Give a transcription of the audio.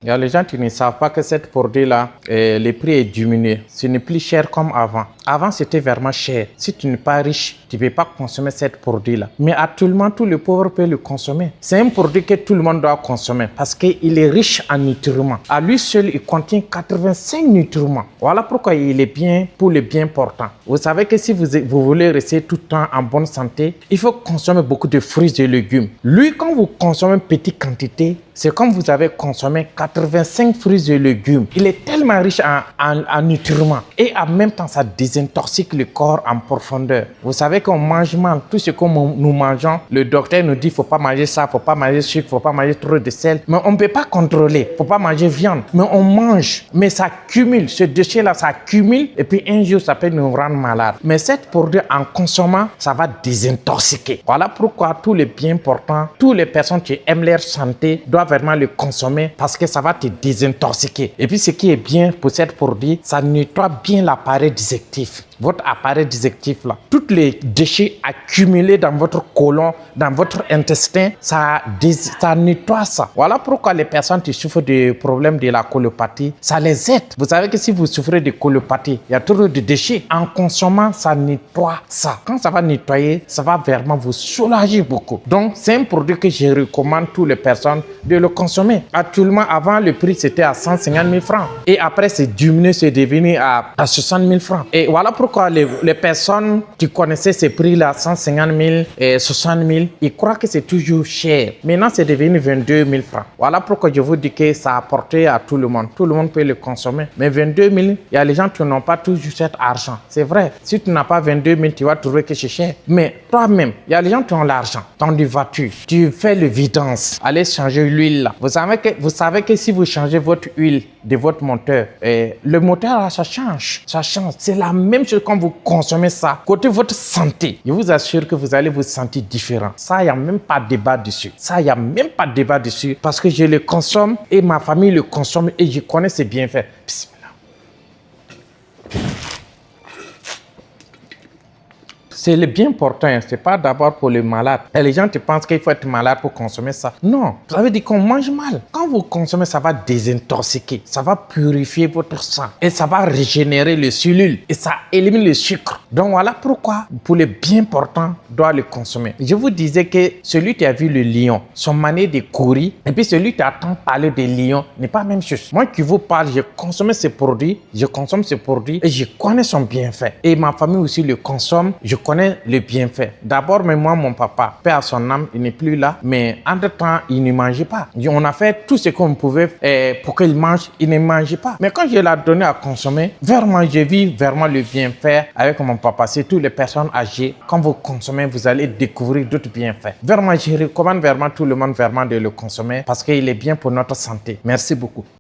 Il y a les gens qui ne savent pas que cette produit-là, le prix est diminué. Ce n'est plus cher comme avant. Avant, c'était vraiment cher. Si tu n'es pas riche, tu ne peux pas consommer cette produit-là. Mais actuellement, tous les pauvres peuvent le consommer. C'est un produit que tout le monde doit consommer parce qu'il est riche en nutriments. À lui seul, il contient 85 nutriments. Voilà pourquoi il est bien pour les bien portants. Vous savez que si vous voulez rester tout le temps en bonne santé, il faut consommer beaucoup de fruits et légumes. Lui, quand vous consommez une petite quantité, c'est comme vous avez consommé 85 fruits et légumes. Il est tellement riche en nutriments et en même temps, ça désintoxique le corps en profondeur. Vous savez qu'on mange mal. Tout ce que nous mangeons, le docteur nous dit qu'il ne faut pas manger ça, il ne faut pas manger sucre, il ne faut pas manger trop de sel. Mais on ne peut pas contrôler. Il ne faut pas manger viande. Mais on mange. Mais ça cumule. Ce déchet-là, ça cumule. Et puis un jour, ça peut nous rendre malades. Mais cette produit, en consommant, ça va désintoxiquer. Voilà pourquoi tous les bien portants, toutes les personnes qui aiment leur santé doivent vraiment le consommer parce que ça va te désintoxiquer. Et puis ce qui est bien pour cette produit, ça nettoie bien l'appareil digestif. Votre appareil digestif là, tous les déchets accumulés dans votre côlon, dans votre intestin, ça nettoie ça. Voilà pourquoi les personnes qui souffrent des problèmes de la colopathie, ça les aide. Vous savez que si vous souffrez de colopathie, il y a toujours des déchets. En consommant, ça nettoie ça. Quand ça va nettoyer, ça va vraiment vous soulager beaucoup. Donc, c'est un produit que je recommande à toutes les personnes de le consommer. Actuellement, avant, le prix c'était à 150 000 francs. Et après, c'est diminué, c'est devenu à 60 000 francs. Et voilà pourquoi les personnes qui connaissaient ces prix-là, 150 000 et 60 000, ils croient que c'est toujours cher. Maintenant, c'est devenu 22 000 francs. Voilà pourquoi je vous dis que ça a porté à tout le monde. Tout le monde peut le consommer. Mais 22 000, il y a les gens qui n'ont pas toujours cet argent. C'est vrai. Si tu n'as pas 22 000, tu vas trouver que c'est cher. Mais toi-même, il y a les gens qui ont l'argent. Tu as des voitures. Tu fais le vidange. Allez changer l'huile là. Vous savez que si vous changez votre huile de votre moteur, le moteur là, ça change. Ça change. C'est la même chose quand vous consommez ça. Côté votre santé, je vous assure que vous allez vous sentir différent. Ça, il n'y a même pas de débat dessus. Ça, il n'y a même pas de débat dessus parce que je le consomme et ma famille le consomme et je connais ses bienfaits. C'est le bien portant, ce n'est pas d'abord pour les malades. Et les gens te pensent qu'il faut être malade pour consommer ça. Non, ça veut dire qu'on mange mal. Quand vous consommez, ça va désintoxiquer, ça va purifier votre sang et ça va régénérer les cellules et ça élimine le sucre. Donc voilà pourquoi, pour les bien portants, doit le consommer. Je vous disais que celui qui a vu le lion, son manière de courir, et puis celui qui attend parler des lions n'est pas la même chose. Moi qui vous parle, je consomme ces produits, et je connais son bienfait. Et ma famille aussi le consomme, je connais le bienfait. D'abord, mais moi, mon papa, paix à son âme, il n'est plus là, mais entre-temps, il ne mangeait pas. On a fait tout ce qu'on pouvait pour qu'il mange, il ne mangeait pas. Mais quand je l'ai donné à consommer, vraiment, je vis vraiment le bienfait avec mon papa. C'est toutes les personnes âgées. Quand vous consommez, vous allez découvrir d'autres bienfaits. Vraiment, je recommande vraiment tout le monde vraiment de le consommer parce qu'il est bien pour notre santé. Merci beaucoup.